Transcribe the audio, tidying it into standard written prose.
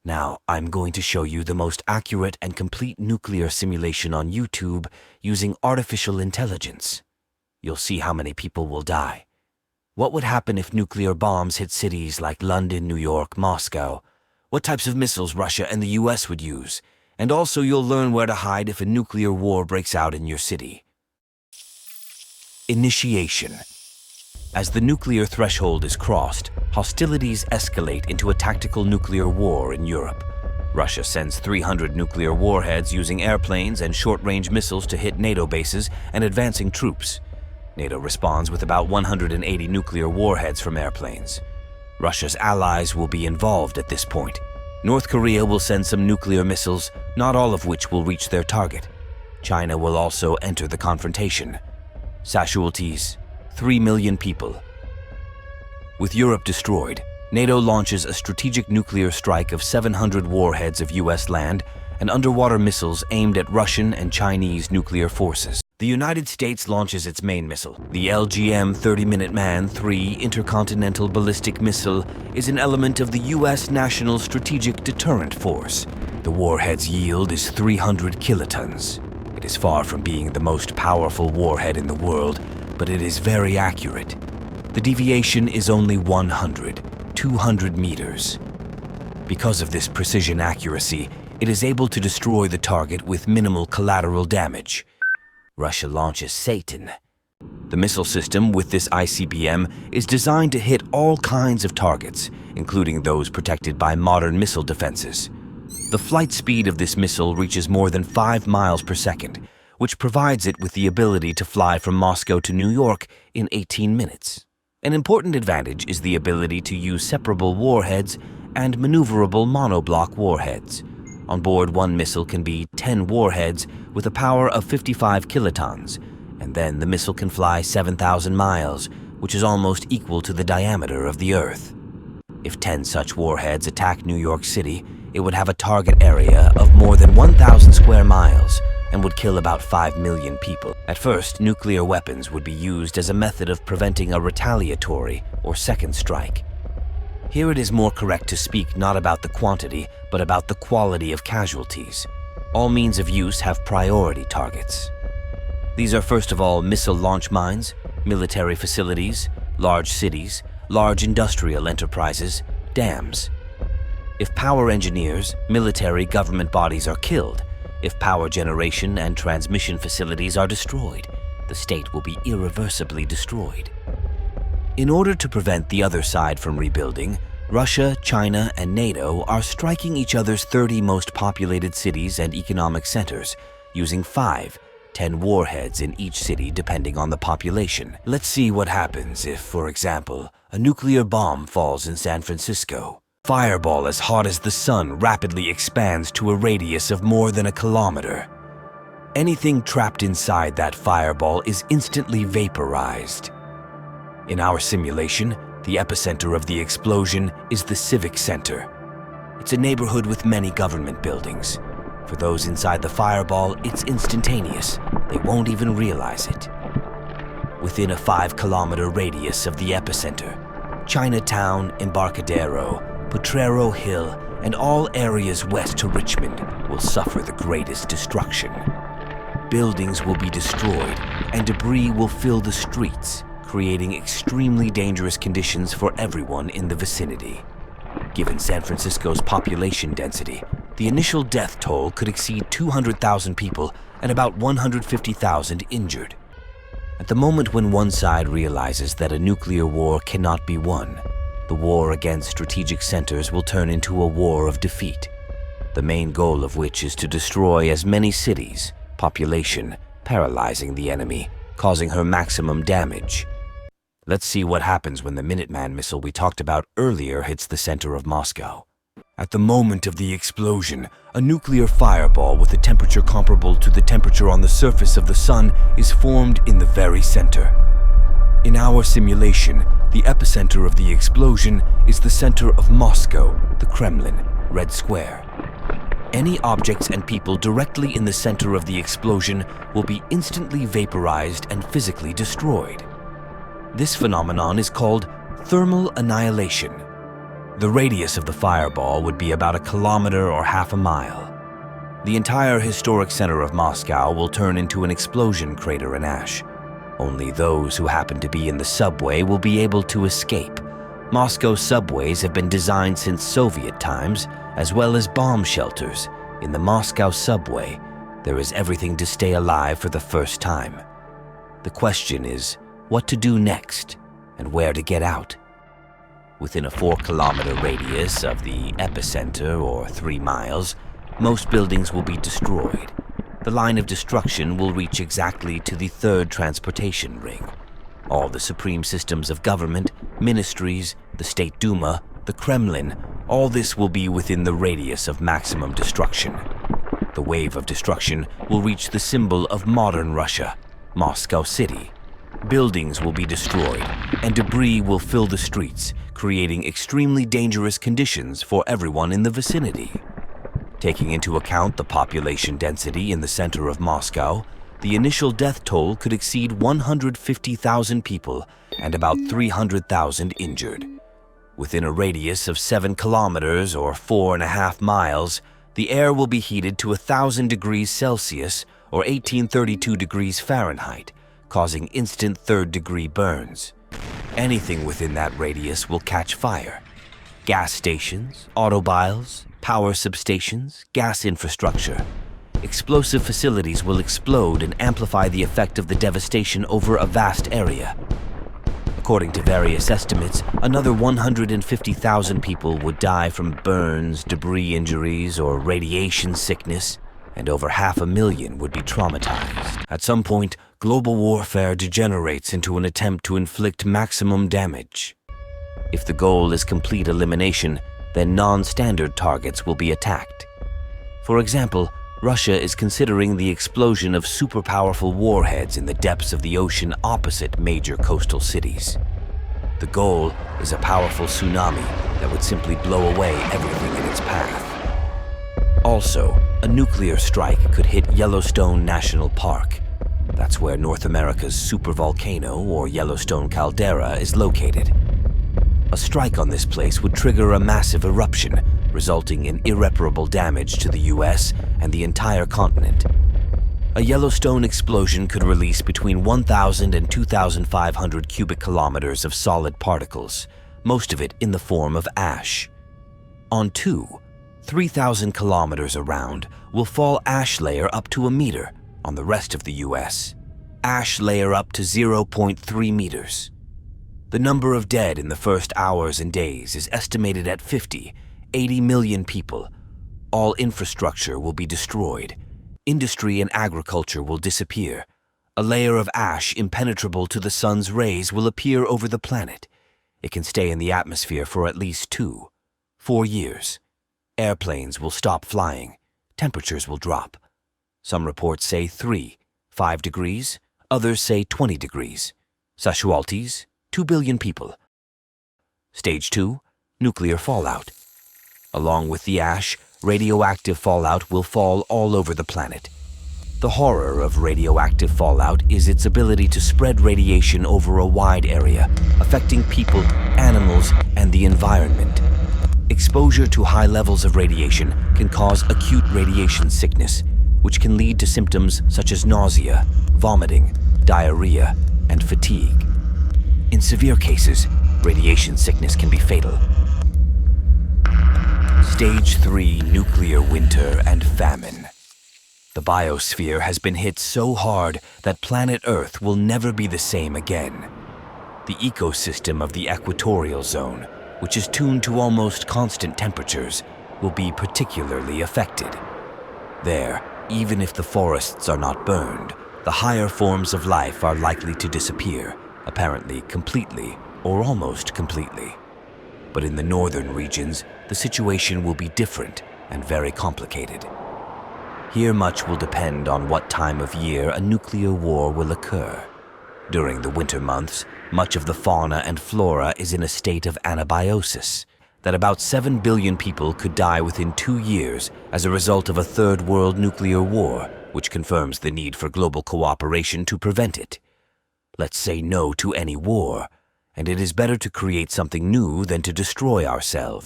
Now, I'm going to show you the most accurate and complete nuclear simulation on YouTube using artificial intelligence. You'll see how many people will die. What would happen if nuclear bombs hit cities like London, New York, Moscow? What types of missiles Russia and the US would use? And also you'll learn where to hide if a nuclear war breaks out in your city. Initiation. As the nuclear threshold is crossed, hostilities escalate into a tactical nuclear war in Europe. Russia sends 300 nuclear warheads using airplanes and short-range missiles to hit NATO bases and advancing troops. NATO responds with about 180 nuclear warheads from airplanes. Russia's allies will be involved at this point. North Korea will send some nuclear missiles, not all of which will reach their target. China will also enter the confrontation. Casualties: 3 million people. With Europe destroyed, NATO launches a strategic nuclear strike of 700 warheads of US land and underwater missiles aimed at Russian and Chinese nuclear forces. The United States launches its main missile. The LGM-30 Minuteman III intercontinental ballistic missile is an element of the US National Strategic Deterrent Force. The warhead's yield is 300 kilotons. It is far from being the most powerful warhead in the world, but it is very accurate. The deviation is only 200 meters. Because of this precision accuracy, it is able to destroy the target with minimal collateral damage. Russia launches Satan. The missile system with this ICBM is designed to hit all kinds of targets, including those protected by modern missile defenses. The flight speed of this missile reaches more than 5 miles per second, which provides it with the ability to fly from Moscow to New York in 18 minutes. An important advantage is the ability to use separable warheads and maneuverable monoblock warheads. On board, one missile can be 10 warheads with a power of 55 kilotons, and then the missile can fly 7,000 miles, which is almost equal to the diameter of the Earth. If 10 such warheads attack New York City, it would have a target area of more than 1,000 square miles and would kill about 5 million people. At first, nuclear weapons would be used as a method of preventing a retaliatory or second strike. Here it is more correct to speak not about the quantity, but about the quality of casualties. All means of use have priority targets. These are first of all missile launch mines, military facilities, large cities, large industrial enterprises, dams. If power engineers, military government bodies are killed, if power generation and transmission facilities are destroyed, the state will be irreversibly destroyed. In order to prevent the other side from rebuilding, Russia, China, and NATO are striking each other's 30 most populated cities and economic centers, using 10 warheads in each city depending on the population. Let's see what happens if, for example, a nuclear bomb falls in San Francisco. Fireball as hot as the sun rapidly expands to a radius of more than a kilometer. Anything trapped inside that fireball is instantly vaporized. In our simulation, the epicenter of the explosion is the Civic Center. It's a neighborhood with many government buildings. For those inside the fireball, it's instantaneous. They won't even realize it. Within a 5-kilometer radius of the epicenter, Chinatown, Embarcadero, Potrero Hill, and all areas west to Richmond will suffer the greatest destruction. Buildings will be destroyed and debris will fill the streets, creating extremely dangerous conditions for everyone in the vicinity. Given San Francisco's population density, the initial death toll could exceed 200,000 people and about 150,000 injured. At the moment when one side realizes that a nuclear war cannot be won, the war against strategic centers will turn into a war of defeat, the main goal of which is to destroy as many cities, population, paralyzing the enemy, causing her maximum damage. Let's see what happens when the Minuteman missile we talked about earlier hits the center of Moscow. At the moment of the explosion, a nuclear fireball with a temperature comparable to the temperature on the surface of the sun is formed in the very center. In our simulation, the epicenter of the explosion is the center of Moscow, the Kremlin, Red Square. Any objects and people directly in the center of the explosion will be instantly vaporized and physically destroyed. This phenomenon is called thermal annihilation. The radius of the fireball would be about 1 kilometer or half a mile. The entire historic center of Moscow will turn into an explosion crater in ash. Only those who happen to be in the subway will be able to escape. Moscow's subways have been designed since Soviet times, as well as bomb shelters. In the Moscow subway, there is everything to stay alive for the first time. The question is, what to do next and where to get out. Within a 4-kilometer radius of the epicenter, or 3 miles, most buildings will be destroyed. The line of destruction will reach exactly to the 3rd transportation ring. All the supreme systems of government, ministries, the State Duma, the Kremlin, all this will be within the radius of maximum destruction. The wave of destruction will reach the symbol of modern Russia, Moscow City. Buildings will be destroyed, and debris will fill the streets, creating extremely dangerous conditions for everyone in the vicinity. Taking into account the population density in the center of Moscow, the initial death toll could exceed 150,000 people and about 300,000 injured. Within a radius of 7 kilometers or 4.5 miles, the air will be heated to 1,000 degrees Celsius or 1832 degrees Fahrenheit, causing instant 3rd-degree burns. Anything within that radius will catch fire. Gas stations, automobiles, power substations, gas infrastructure. Explosive facilities will explode and amplify the effect of the devastation over a vast area. According to various estimates, another 150,000 people would die from burns, debris injuries, or radiation sickness, and over 500,000 would be traumatized. At some point, global warfare degenerates into an attempt to inflict maximum damage. If the goal is complete elimination, then non-standard targets will be attacked. For example, Russia is considering the explosion of super-powerful warheads in the depths of the ocean opposite major coastal cities. The goal is a powerful tsunami that would simply blow away everything in its path. Also, a nuclear strike could hit Yellowstone National Park. That's where North America's supervolcano, or Yellowstone caldera, is located. A strike on this place would trigger a massive eruption, resulting in irreparable damage to the US and the entire continent. A Yellowstone explosion could release between 1,000 and 2,500 cubic kilometers of solid particles, most of it in the form of ash. On 3,000 kilometers around will fall ash layer up to 1 meter on the rest of the US. Ash layer up to 0.3 meters. The number of dead in the first hours and days is estimated at 80 million people. All infrastructure will be destroyed. Industry and agriculture will disappear. A layer of ash impenetrable to the sun's rays will appear over the planet. It can stay in the atmosphere for at least 4 years. Airplanes will stop flying. Temperatures will drop. Some reports say 5 degrees, others say 20 degrees. Casualties, 2 billion people. Stage 2, nuclear fallout. Along with the ash, radioactive fallout will fall all over the planet. The horror of radioactive fallout is its ability to spread radiation over a wide area, affecting people, animals, and the environment. Exposure to high levels of radiation can cause acute radiation sickness, which can lead to symptoms such as nausea, vomiting, diarrhea, and fatigue. In severe cases, radiation sickness can be fatal. Stage 3 nuclear winter and famine. The biosphere has been hit so hard that planet Earth will never be the same again. The ecosystem of the equatorial zone, which is tuned to almost constant temperatures, will be particularly affected. There, even if the forests are not burned, the higher forms of life are likely to disappear, apparently completely or almost completely. But in the northern regions, the situation will be different and very complicated. Here much will depend on what time of year a nuclear war will occur. During the winter months, much of the fauna and flora is in a state of anabiosis, that about 7 billion people could die within 2 years as a result of a third world nuclear war, which confirms the need for global cooperation to prevent it. Let's say no to any war, and it is better to create something new than to destroy ourselves.